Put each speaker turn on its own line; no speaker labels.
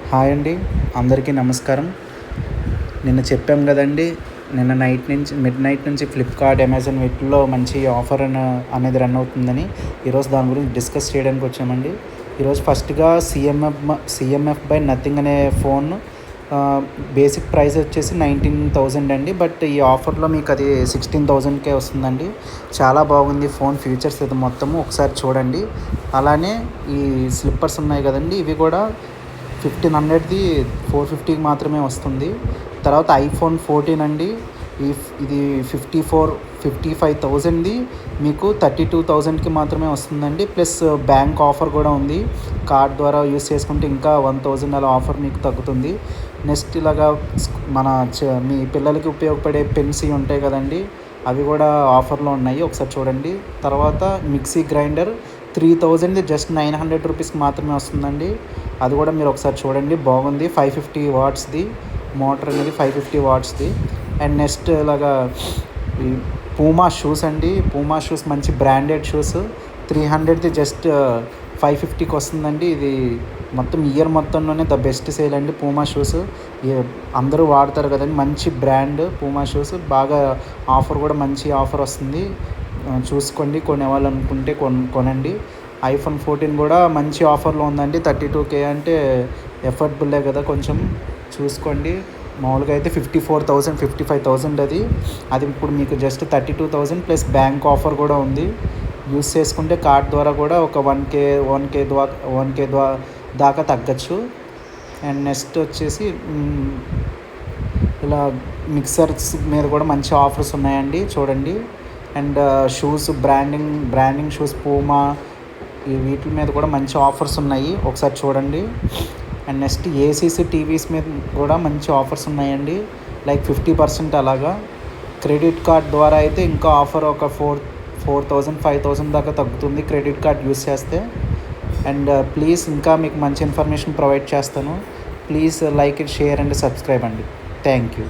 Hi అండి, అందరికీ నమస్కారం. నిన్న చెప్పాం కదండి, నిన్న మిడ్ నైట్ నుంచి ఫ్లిప్కార్ట్, అమెజాన్ వీటిల్లో మంచి ఆఫర్ అనేది రన్ అవుతుందని ఈరోజు దాని గురించి డిస్కస్ చేయడానికి వచ్చామండి. ఈరోజు ఫస్ట్గా సిఎంఎఫ్ బై నథింగ్ అనే ఫోన్ బేసిక్ ప్రైస్ వచ్చేసి 19,000 అండి. బట్ ఈ ఆఫర్లో మీకు అది 16,000కే వస్తుందండి. చాలా బాగుంది ఫోన్ ఫీచర్స్ ఇది మొత్తము ఒకసారి చూడండి. అలానే ఈ స్లిప్పర్స్ ఉన్నాయి కదండి, ఇవి కూడా 1,500ది 450కి మాత్రమే వస్తుంది. తర్వాత ఐఫోన్ 14 అండి, ఇది 55,000ది మీకు 32,000కి మాత్రమే వస్తుందండి. ప్లస్ బ్యాంక్ ఆఫర్ కూడా ఉంది. కార్డ్ ద్వారా యూస్ చేసుకుంటే ఇంకా 1,000 అలా ఆఫర్ మీకు తగ్గుతుంది. నెక్స్ట్ ఇలాగా మీ పిల్లలకి ఉపయోగపడే పెన్స్ ఉంటాయి కదండి, అవి కూడా ఆఫర్లో ఉన్నాయి, ఒకసారి చూడండి. తర్వాత మిక్సీ గ్రైండర్ 3,000ది జస్ట్ 900 రూపీస్కి మాత్రమే వస్తుందండి. అది కూడా మీరు ఒకసారి చూడండి, బాగుంది. 550 వాట్స్ది మోటార్ అనేది, 550 వాట్స్ది. అండ్ నెక్స్ట్ ఇలాగా ఈ పూమా షూస్ అండి, పూమా షూస్ మంచి బ్రాండెడ్ షూస్ 300ది జస్ట్ 550కి వస్తుందండి. ఇది మొత్తం ఇయర్ మొత్తంలోనే ద బెస్ట్ సేల్ అండి పూమా షూస్. అందరూ వాడతారు కదండి, మంచి బ్రాండ్ పూమా షూస్. బాగా ఆఫర్ కూడా మంచి ఆఫర్ వస్తుంది, చూసుకోండి. కొనేవాళ్ళనుకుంటే కొనండి. ఐఫోన్ 14 కూడా మంచి ఆఫర్లో ఉందండి. 32K అంటే ఎఫర్టబుల్లే కదా, కొంచెం చూసుకోండి. మామూలుగా అయితే 54,000 55,000 అది ఇప్పుడు మీకు జస్ట్ 32,000 ప్లస్ బ్యాంక్ ఆఫర్ కూడా ఉంది. యూస్ చేసుకుంటే కార్డ్ ద్వారా కూడా ఒక 1K దాకా తగ్గచ్చు. అండ్ నెక్స్ట్ వచ్చేసి ఇలా మిక్సర్స్ మీద కూడా మంచి ఆఫర్స్ ఉన్నాయండి, చూడండి. And shoes branding shoes Puma వీటి మీద కూడా మంచి ఆఫర్స్ ఉన్నాయి, ఒకసారి చూడండి. అండ్ నెక్స్ట్ ఏసీస్ టీవీస్ మీద కూడా మంచి ఆఫర్స్ ఉన్నాయండి, లైక్ 50% అలాగా. క్రెడిట్ కార్డ్ ద్వారా అయితే ఇంకా ఆఫర్ ఒక 4,000 5,000 దాకా తగ్గుతుంది క్రెడిట్ కార్డ్ యూస్ చేస్తే. అండ్ ప్లీజ్ ఇంకా మీకు మంచి ఇన్ఫర్మేషన్ ప్రొవైడ్ చేస్తాను. Please like it, share and subscribe అండి. Thank you.